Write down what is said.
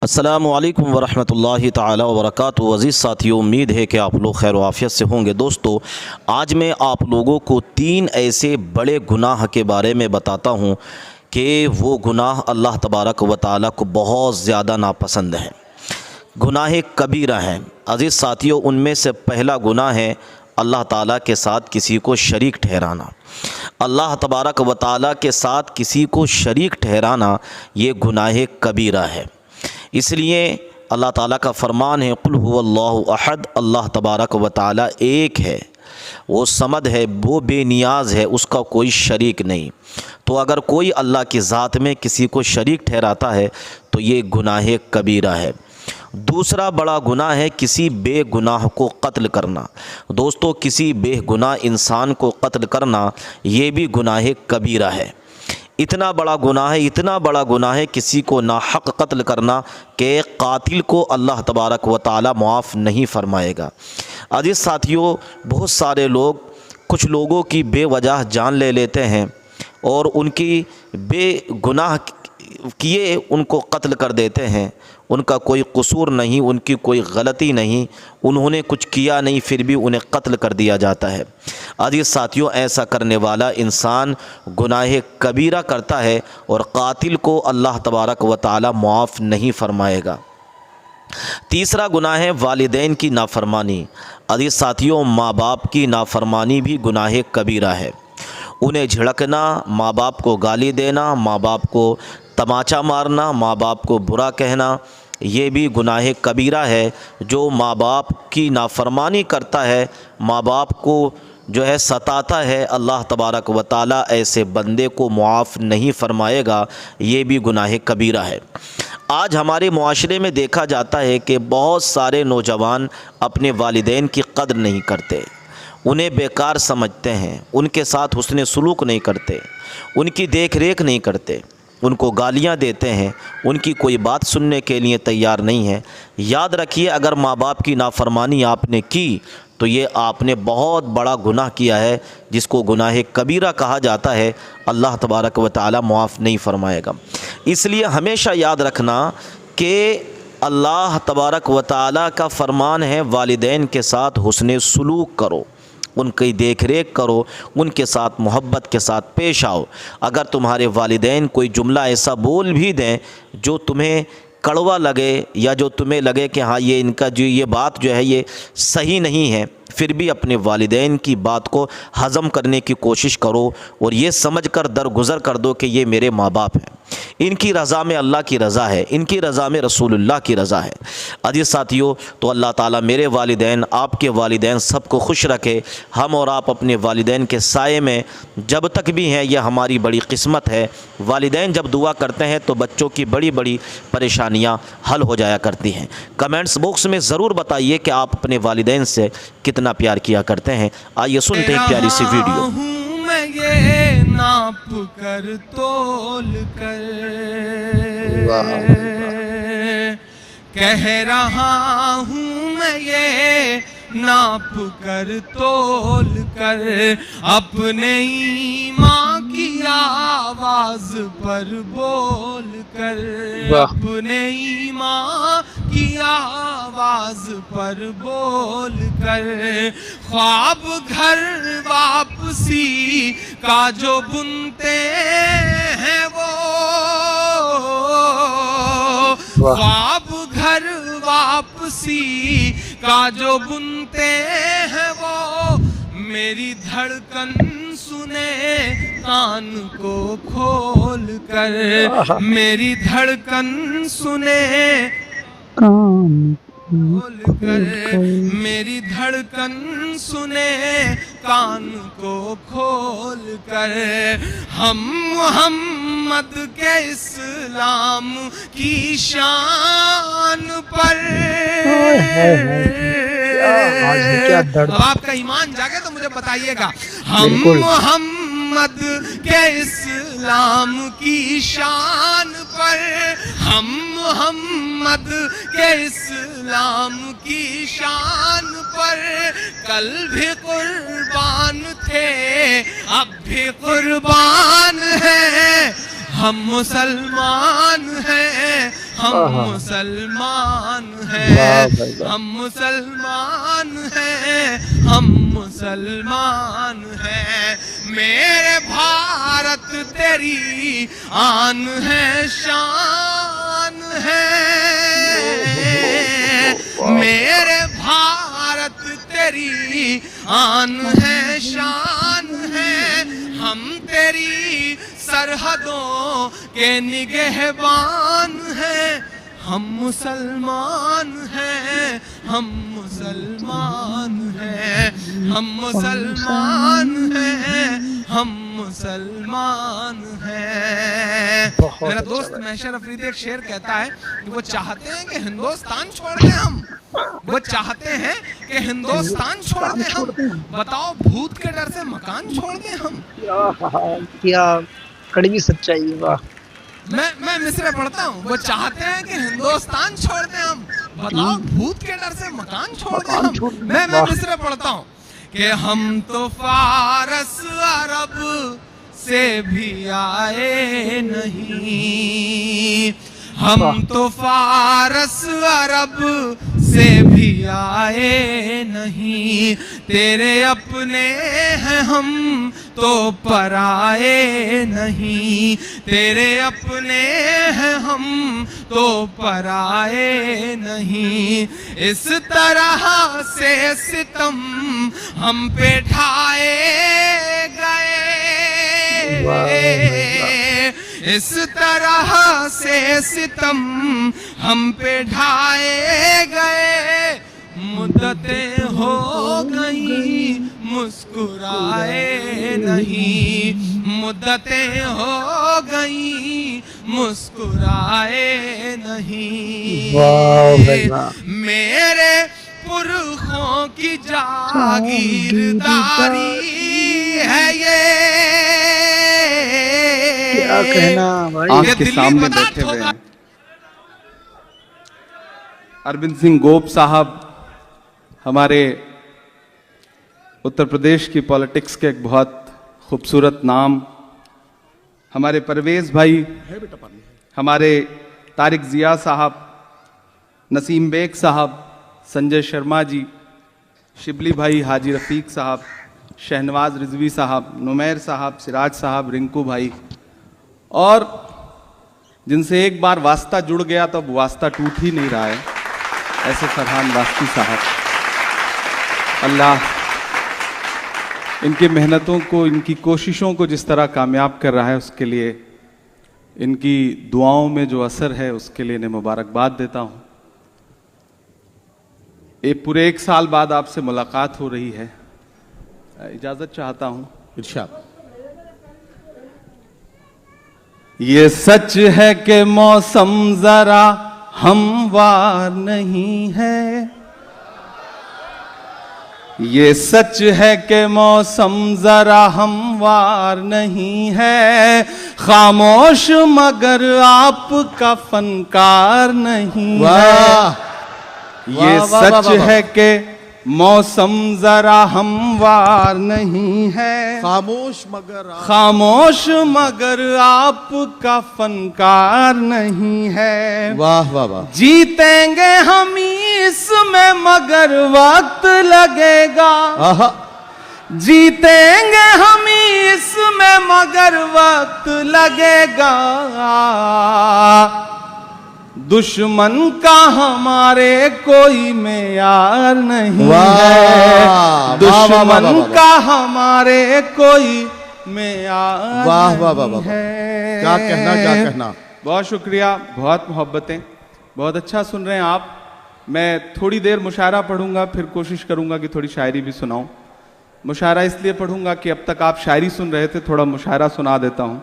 अस्सलामुअलैकुम वरहमतुल्लाहि ताला वबरकातुहू। अज़ीज़ साथियों, उम्मीद है कि आप लोग खैर आफ़ियत से होंगे। दोस्तों, आज मैं आप लोगों को 3 ऐसे बड़े गुनाह के बारे में बताता हूँ कि वो गुनाह अल्लाह तबारक व तआला को बहुत ज़्यादा नापसंद हैं, गुनाह कबीरा हैं। अज़ीज़ साथियों, उनमें से पहला गुनाह है अल्लाह ताला के साथ किसी को शरीक ठहराना। अल्लाह तबारक व तआला के साथ किसी को शरीक ठहराना ये गुनाह कबीरा है। इसलिए अल्लाह ताला का फरमान है, कुल हुवल्लाहु अहद, अल्लाह तबारक व तआला एक है, वो समद है, वो बेनियाज है, उसका कोई शरीक नहीं। तो अगर कोई अल्लाह की ज़ात में किसी को शरीक ठहराता है तो ये गुनाह कबीरा है। दूसरा बड़ा गुनाह है किसी बेगुनाह को कत्ल करना। दोस्तों, किसी बेगुनाह इंसान को कत्ल करना ये भी गुनाह कबीरा है। इतना बड़ा गुनाह है किसी को नाहक कत्ल करना कि कातिल को अल्लाह तबारक व तआला मुआफ़ नहीं फरमाएगा। अजीज़ साथियों, बहुत सारे लोग कुछ लोगों की बेवजह जान ले लेते हैं और उनकी बेगुनाह किए उनको कत्ल कर देते हैं। उनका कोई कसूर नहीं, उनकी कोई गलती नहीं, उन्होंने कुछ किया नहीं, फिर भी उन्हें कत्ल कर दिया जाता है। अजीज़ साथियों, ऐसा करने वाला इंसान गुनाह कबीरा करता है और कातिल को अल्लाह तबारक व तआला मुआफ़ नहीं फरमाएगा। तीसरा गुनाह है वालिदैन की नाफरमानी। अजीज़ साथियों, माँ बाप की नाफरमानी भी गुनाह कबीरा है। उन्हें झिड़कना, माँ बाप को गाली देना, माँ बाप को तमाचा मारना, माँ बाप को बुरा कहना, ये भी गुनाह कबीरा है। जो माँ बाप की नाफरमानी करता है, माँ बाप को जो है सताता है, अल्लाह तबारक व तआला ऐसे बंदे को मुआफ़ नहीं फरमाएगा, ये भी गुनाह कबीरा है। आज हमारे मुआशरे में देखा जाता है कि बहुत सारे नौजवान अपने वालिदैन की कद्र नहीं करते, उन्हें बेकार समझते हैं, उनके साथ हुस्न सलूक नहीं करते, उनकी देख रेख नहीं करते, उनको गालियां देते हैं, उनकी कोई बात सुनने के लिए तैयार नहीं है। याद रखिए, अगर माँ बाप की नाफरमानी आपने की तो ये आपने बहुत बड़ा गुनाह किया है, जिसको गुनाह कबीरा कहा जाता है। अल्लाह तबारक व तआला मुआफ़ नहीं फरमाएगा। इसलिए हमेशा याद रखना कि अल्लाह तबारक व तआला का फरमान है, वालिदैन के साथ हुस्न सलूक करो, उनकी देख रेख करो, उनके साथ मोहब्बत के साथ पेश आओ। अगर तुम्हारे वालिदैन कोई जुमला ऐसा बोल भी दें जो तुम्हें कड़वा लगे या जो तुम्हें लगे कि हाँ ये इनका जो ये बात जो है ये सही नहीं है, फिर भी अपने वालिदैन की बात को हज़म करने की कोशिश करो और ये समझकर दरगुज़र कर दो कि ये मेरे माँ बाप हैं, इनकी रज़ा में अल्लाह की रज़ा है, इनकी रज़ा में रसूलुल्लाह की रज़ा है। अजीज़ साथियों, तो अल्लाह ताला मेरे वालिदैन, आपके वालिदैन सबको खुश रखे। हम और आप अपने वालिदैन के साए में जब तक भी हैं, यह हमारी बड़ी किस्मत है। वालिदैन जब दुआ करते हैं तो बच्चों की बड़ी बड़ी परेशानियाँ हल हो जाया करती हैं। कमेंट्स बॉक्स में ज़रूर बताइए कि आप अपने वालिदैन से कितना प्यार किया करते हैं। आइए सुनते हैं प्यारी सी वीडियो। मैं ये नाप कर तोल कर कह रहा हूँ, मैं ये नाप कर तोल कर अपने ईमान की आवाज पर बोल कर, अपने ईमान की आवाज पर बोल कर, ख्वाब घर वापसी का जो बुनते हैं वो, ख्वाब घर वापसी का जो बुनते हैं वो, मेरी धड़कन सुने कान को खोल कर, मेरी धड़कन सुने कान खोल कर, मेरी धड़कन सुने कान को खोल कर। हम मोहम्मद के इस्लाम की शान पर, अब आपका ईमान जागे तो मुझे बताइएगा। हम मोहम्मद के इस्लाम की शान पर, हम मोहम्मद के इस्लाम की शान पर कल भी कुर्बान थे, अब भी कुर्बान है। हम मुसलमान हैं, हम मुसलमान हैं, हम मुसलमान हैं, हम मुसलमान हैं। मेरे भारत तेरी आन है, शान है। मेरे भारत तेरी आन है, शान है। हम तेरी सरहदों के निगहबान हैं। हम मुसलमान हैं, हम मुसलमान हैं, हम मुसलमान हैं, हम मुसलमान हैं। मेरा दोस्त महशर अफरीदी एक शेर कहता है कि वो चाहते हैं कि हिंदुस्तान छोड़ दें हम, वो चाहते हैं कि हिंदुस्तान छोड़ दें हम। बताओ भूत के डर से मकान छोड़ दें हम। क्या कड़वी सच्चाई। वाह। मैं मिसरे पढ़ता हूँ। वो चाहते हैं कि हिंदुस्तान छोड़ दें हम, बताओ भूत के डर से मकान छोड़ दें हम। मैं मिसरे पढ़ता हूँ कि हम तो फारस अरब से भी आए नहीं, हम तो फारस अरब से भी आए नहीं। तेरे अपने हैं हम तो पराए नहीं, तेरे अपने हैं हम तो पराए नहीं। इस तरह से सितम हम पे ढाए गए, इस तरह से सितम हम पे ढाए गए। मुद्दतें हो गई मुस्कुराए नहीं, मुद्दतें हो गई मुस्कुराए नहीं। मेरे पुरखों की जागीरदारी है ये। क्या कहना भाई। आंख के सामने बैठे हुए हैं अरविंद सिंह गोप साहब, हमारे उत्तर प्रदेश की पॉलिटिक्स के एक बहुत खूबसूरत नाम। हमारे परवेज भाई, हमारे तारिक जिया साहब, नसीम बेग साहब, संजय शर्मा जी, शिबली भाई, हाजी रफ़ीक साहब, शहनवाज रिजवी साहब, नुमैर साहब, सिराज साहब, रिंकू भाई, और जिनसे एक बार वास्ता जुड़ गया तो अब वास्ता टूट ही नहीं रहा है, ऐसे फरहान वास्ती साहब। अल्लाह इनकी मेहनतों को, इनकी कोशिशों को जिस तरह कामयाब कर रहा है, उसके लिए, इनकी दुआओं में जो असर है उसके लिए इन्हें मुबारकबाद देता हूँ। एक पूरे 1 साल बाद आपसे मुलाकात हो रही है, इजाज़त चाहता हूँ। इरशाद। ये सच है कि मौसम जरा हमवार नहीं है, ये सच है कि मौसम जरा हमवार नहीं है, खामोश मगर आपका फनकार नहीं है। ये सच है कि मौसम जरा हमवार नहीं है, खामोश मगर आपका फनकार नहीं है। वाह वाह वाह। जीतेंगे हम इसमें मगर वक्त लगेगा, जीतेंगे हम इसमें मगर वक्त लगेगा। दुश्मन का हमारे कोई मेयार नहीं है, दुश्मन का हमारे कोई मेयार वाह वाह वाह वाह। है। क्या कहना, क्या कहना। बहुत शुक्रिया, बहुत मोहब्बतें, बहुत अच्छा सुन रहे हैं आप। मैं थोड़ी देर मुशायरा पढ़ूंगा, फिर कोशिश करूंगा कि थोड़ी शायरी भी सुनाऊं। मुशायरा इसलिए पढ़ूंगा कि अब तक आप शायरी सुन रहे थे, थोड़ा मुशायरा सुना देता हूं।